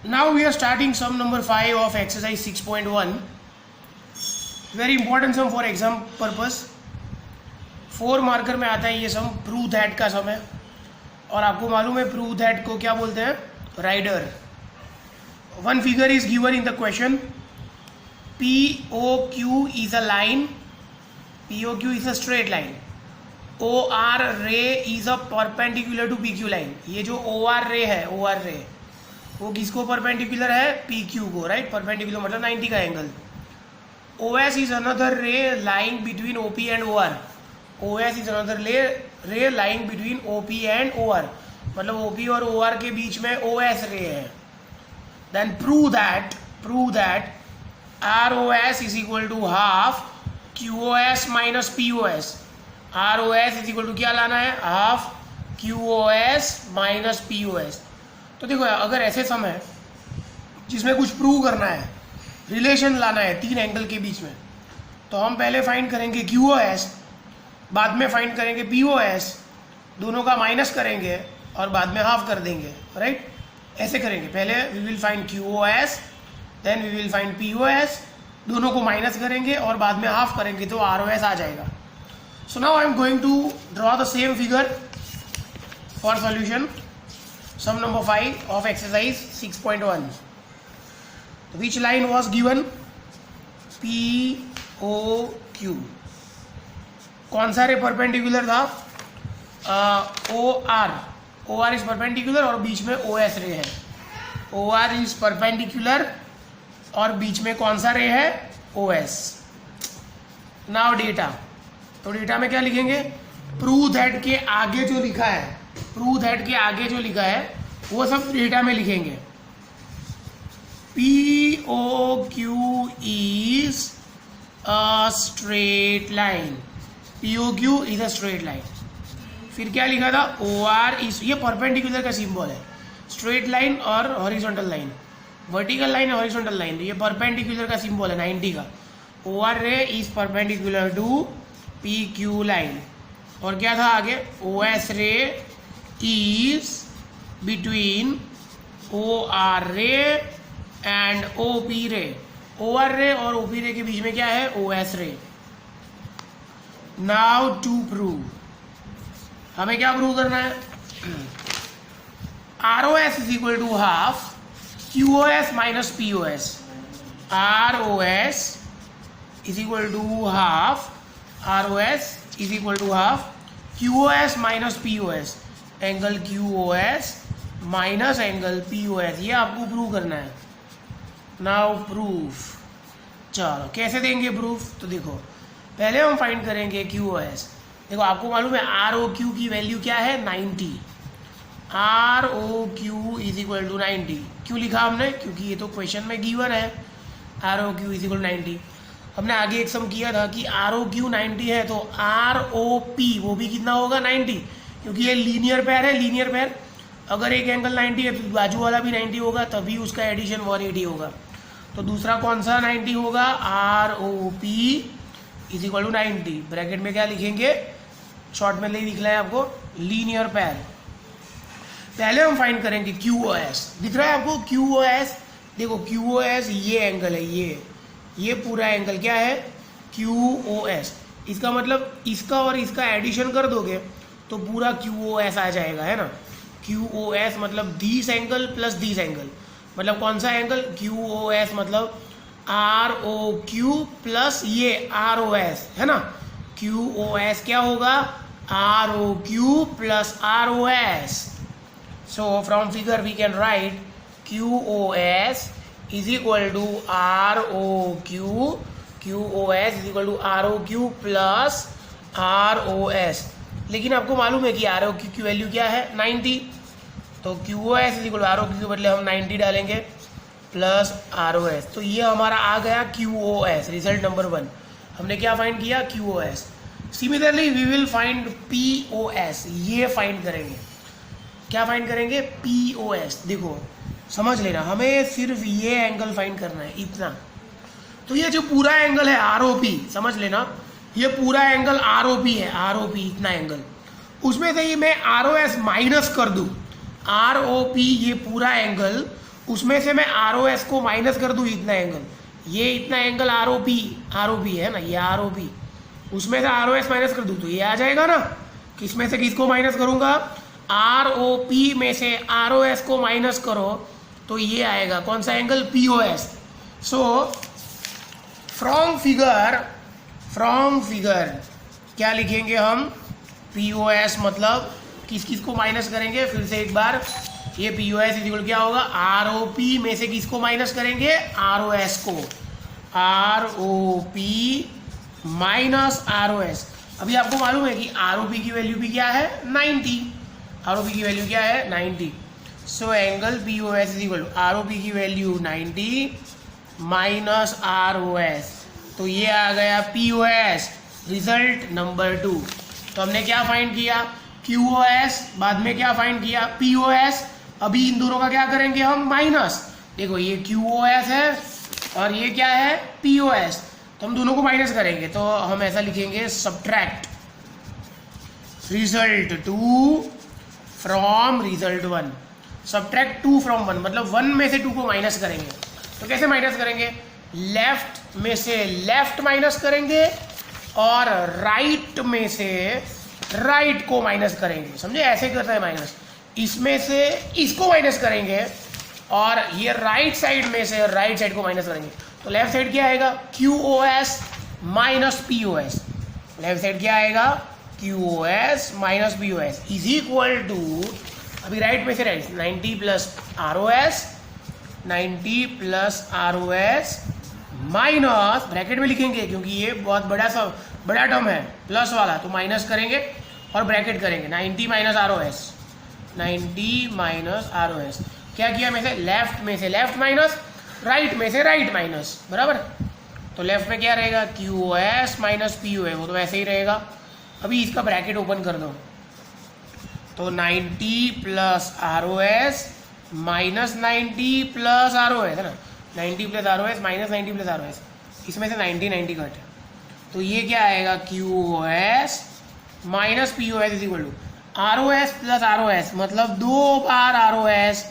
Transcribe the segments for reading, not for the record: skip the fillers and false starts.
Now we are starting sum number 5 of exercise 6.1. Very important sum for exam purpose. 4 marker में आता है ये सम, prove that का सम है। और आपको मालूम है प्रूव दैट को क्या बोलते हैं? Rider. One figure is given in the question. POQ is a line. POQ is a straight line. OR ray is a perpendicular to PQ line. ये जो OR ray है, OR ray वो किसको perpendicular है? PQ को, right? Perpendicular मतलब 90 का angle. OS is another ray lying between OP and OR. OS is another ray lying between OP and OR. मतलब OP और OR के बीच में OS ray है। Then prove that ROS is equal to half QOS minus POS. ROS is equal to क्या लाना है? Half QOS minus POS। तो देखो अगर ऐसे सम है जिसमें कुछ प्रूव करना है, रिलेशन लाना है तीन एंगल के बीच में, तो हम पहले फाइंड करेंगे QOS, बाद में फाइंड करेंगे POS, दोनों का माइनस करेंगे और बाद में हाफ कर देंगे, राइट? ऐसे करेंगे। पहले we will find QOS, then we will find POS, दोनों को माइनस करेंगे और बाद में हाफ करेंगे तो ROS आ जाएगा। So now I am going to draw the same figure for solution. Sum number 5 of exercise 6.1. Which line was given? POQ. कौन सा रे परपेंडिकुलर था? OR. OR इज परपेंडिकुलर और बीच में OS रे है। OR इज परपेंडिकुलर और बीच में कौन सा रे है? OS. Now data. तो डेटा में क्या लिखेंगे? प्रूव दैट के आगे जो लिखा है, प्रूव दैट के आगे जो लिखा है वो सब डेटा में लिखेंगे। POQ is a straight line. POQ is a straight line. फिर क्या लिखा था? OR is, ये परपेंडिकुलर का सिंबल है। स्ट्रेट लाइन और हॉरिजॉन्टल लाइन, वर्टिकल लाइन और हॉरिजॉन्टल लाइन, ये परपेंडिकुलर का सिंबल है 90 का। OR ray is perpendicular to PQ line. और क्या था आगे? OS ray is between OR ray and OP ray. OR रे और OP रे के बीच में क्या है? OS रे। नाउ टू प्रूव, हमें क्या प्रूव करना है? ROS is equal to half QOS minus POS। ROS is equal to half, ROS is equal to half QOS minus POS, angle QOS minus angle POS। ये आपको prove करना है। Now proof. चलो कैसे देंगे प्रूफ? तो देखो पहले हम फाइंड करेंगे QOS। देखो आपको मालूम है ROQ की वैल्यू क्या है? 90। ROQ is equal to 90। क्यों लिखा हमने? क्योंकि ये तो क्वेश्चन में गिवन है। ROQ is equal to 90। हमने आगे एक सम किया था कि ROQ 90 है तो ROP वो भी कितना होगा? 90, क्योंकि ये लीनियर पेयर है। लीनियर पेयर अगर एक एंगल 90 है तो बाजू वाला भी 90 होगा, तभी उसका एडिशन 180 होगा। तो दूसरा कौन सा 90 होगा? ROP is equal to 90। Bracket में क्या लिखेंगे? शॉर्ट में नहीं लिखना है आपको, लीनियर पेयर। पहले हम फाइंड करेंगे QOS। दिख रहा है आपको QOS? देखो QOS ये एंगल है, ये पूरा एंगल क्या है? QOS। इसका मतलब इसका और इसका एडिशन कर दोगे तो पूरा QOS आ जाएगा, है ना? QOS मतलब this angle plus this angle, मतलब कौन सा एंगल? QOS मतलब ROQ प्लस ये ROS, है ना? QOS क्या होगा? ROQ plus ROS। So from figure we can write QOS is equal to ROQ. QOS is equal to ROQ plus ROS। लेकिन आपको मालूम है कि ROQ की वैल्यू क्या है? 90। तो QOS is equal to ROQ के बदले हम 90 डालेंगे प्लस ROS। तो ये हमारा आ गया QOS, रिजल्ट नंबर 1। हमने क्या फाइंड किया? QOS। Similarly we will find POS। ये फाइंड करेंगे। क्या फाइंड करेंगे? POS। देखो समझ लेना, हमें सिर्फ ये एंगल फाइंड करना है, इतना। तो ये जो पूरा एंगल है ROP, समझ लेना ये पूरा एंगल ROP है, ROP इतना एंगल। उसमें से ही मैं ROS माइनस कर दूं, ROP ये पूरा एंगल उसमें से मैं ROS को माइनस कर दूँ इतना एंगल, ये इतना एंगल ROP है ना, ये ROP, उसमें से ROS माइनस कर दूँ तो ये आ जाएगा ना। किसमें से किसको माइनस करूँगा, ROP में से ROS को माइनस करो तो ये आएगा कौन सा angle, POS। So from figure क्या लिखेंगे हम, POS मतलब किस किस को माइनस करेंगे, फिर से एक बार, ये POS इक्वल क्या होगा, ROP में से किसको माइनस करेंगे, ROS को, ROP माइनस ROS। अभी आपको मालूम है कि ROP की वैल्यू भी क्या है, 90, ROP की वैल्यू क्या है, 90। So angle POS equal to ROP की वैल्यू 90 माइनस ROS, तो ये आ गया POS, रिजल्ट नंबर 2। तो हमने क्या फाइंड किया, QoS, बाद में क्या फाइंड किया, POS। अभी इन दोनों का क्या करेंगे हम, माइनस। देखो ये QoS है और ये क्या है, POS, तो हम दोनों को माइनस करेंगे तो हम ऐसा लिखेंगे, subtract result 2 from result 1। Subtract 2 from 1 मतलब 1 में से 2 को माइनस करेंगे। तो कैसे माइनस करेंगे, लेफ्ट में से लेफ्ट माइनस करेंगे और राइट में से राइट को माइनस करेंगे, समझे, ऐसे करता है माइनस। इसमें से इसको माइनस करेंगे और ये राइट साइड में से राइट साइड को माइनस करेंगे। तो लेफ्ट साइड क्या आएगा, QoS minus POS। Left side क्या आएगा, QoS minus POS is equal to, अभी राइट में से right, 90 plus ROS, 90 plus ROS minus, bracket में लिखेंगे क्योंकि ये बहुत बड़ा टर्म है प्लस वाला, तो माइनस करेंगे और ब्रैकेट करेंगे, 90 माइनस ROS, 90 माइनस ROS। क्या किया, में से लेफ्ट माइनस, राइट में से राइट माइनस, बराबर। तो लेफ्ट में क्या रहेगा, QoS माइनस POS, वो तो ऐसे ही रहेगा। अभी इसका ब्रैकेट ओपन कर दो, तो 90 plus ROS minus 90 plus ROS है ना, 90 plus ROS minus 90 plus ROS, इसमें से 90 कट, तो ये क्या आएगा, QoS minus POS is equal to ROS plus ROS मतलब 2 बार ROS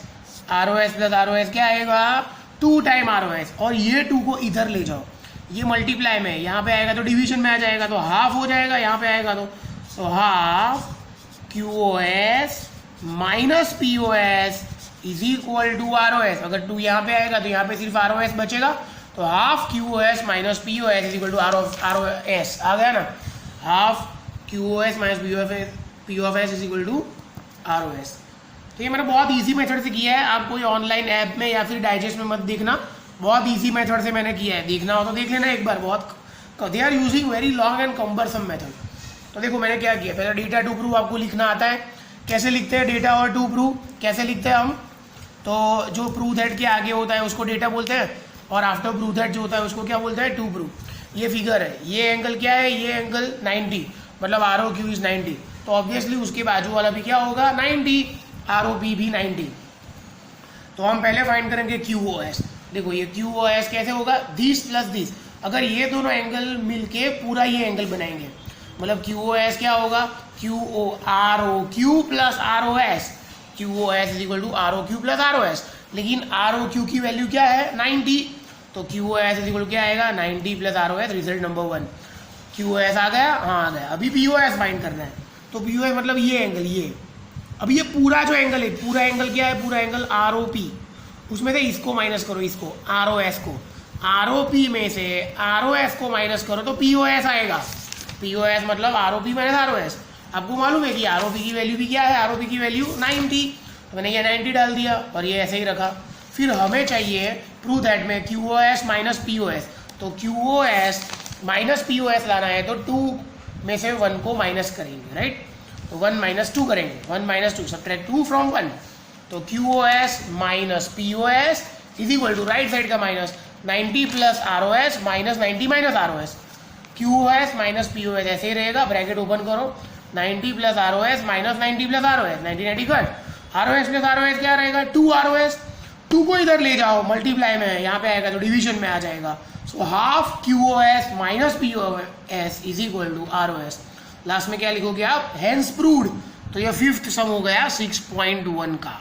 प्लस ROS क्या आएगा, 2 टाइम ROS, और ये 2 को इधर ले जाओ, ये मल्टीप्लाई में, यहाँ पे आएगा तो डिवीजन में आ जाएगा, तो हाफ हो जाएगा, यहाँ पे आएगा तो half QoS minus POS is equal to ROS। अगर 2 यहाँ पे आएगा तो यहाँ पे सिर्फ ROS बचेगा, तो half QoS minus POS is equal to ROS आ गया ना, half QoS minus POS is equal to ROS। तो ये मैंने बहुत इजी मेथड से किया है, आप कोई ऑनलाइन ऐप में या फिर डाइजेस्ट में मत देखना, बहुत इजी मेथड से मैंने किया है, देखना हो तो देख लेना एक बार। बहुत they are using very long and cumbersome method. तो देखो मैंने क्या किया, पहले डेटा टू प्रूव आपको लिखना आता है, कैसे लिखते हैं डेटा और टू प्रूव, कैसे लिखते हैं हम, तो जो प्रूव दैट के आगे होता है उसको डेटा बोलते हैं, और आफ्टर प्रूव दैट जो होता है उसको क्या बोलते हैं, टू प्रूव। ये फिगर है, ये एंगल क्या है, ये एंगल 90 मतलब ROQ इज 90, तो ऑब्वियसली उसके बाजू वाला भी क्या होगा, 90, ROP भी 90। तो हम पहले फाइंड करेंगे QoS। देखो ये QoS कैसे होगा, दिस प्लस दिस, अगर ये दोनों एंगल मिलके पूरा ये एंगल बनाएंगे, मतलब QoS क्या होगा, ROQ plus ROS, QoS is equal to ROQ plus ROS, लेकिन ROQ की वैल्यू क्या है, 90, तो QoS इज इक्वल क्या आएगा, 90 plus ROS, result number 1। QoS आ गया, हाँ आ गया। अभी POS फाइंड करना है, तो POS मतलब ये एंगल, ये अब ये पूरा जो एंगल है, पूरा एंगल क्या है, पूरा एंगल ROP, उसमें से इसको माइनस करो, इसको ROS को, ROP में से ROS को माइनस करो तो POS आएगा। POS मतलब ROP माइनस ROS। आपको मालूम है कि ROP की वैल्यू भी क्या है, ROP की वैल्यू 90, तो मैंने ये 90 डाल दिया और ये ऐसे ही रखा। फिर हमें चाहिए प्रूव दैट में QoS माइनस POS, तो QoS माइनस POS लाना है तो 2 में से 1 को माइनस करेंगे, राइट, तो 1 माइनस 2 करेंगे, 1 माइनस 2 सब्ट्रैक्ट 2 फ्रॉम 1, तो QoS minus POS is equal to right side का minus 90 plus ROS minus 90 minus ROS, QoS minus POS ऐसे ही रहेगा, ब्रैकेट ओपन करो, 90 plus ROS minus 90 plus ROS, 90 cut, ROS plus ROS क्या रहेगा, 2 ROS, 2 को इधर ले जाओ मल्टीप्लाई में, यहाँ पे आएगा तो डिवीजन में आ जाएगा, so half QoS minus POS is equal to ROS। Last में क्या लिखोगे आप, हेंस प्रूव्ड। तो ये 5th सम हो गया 6.1 का।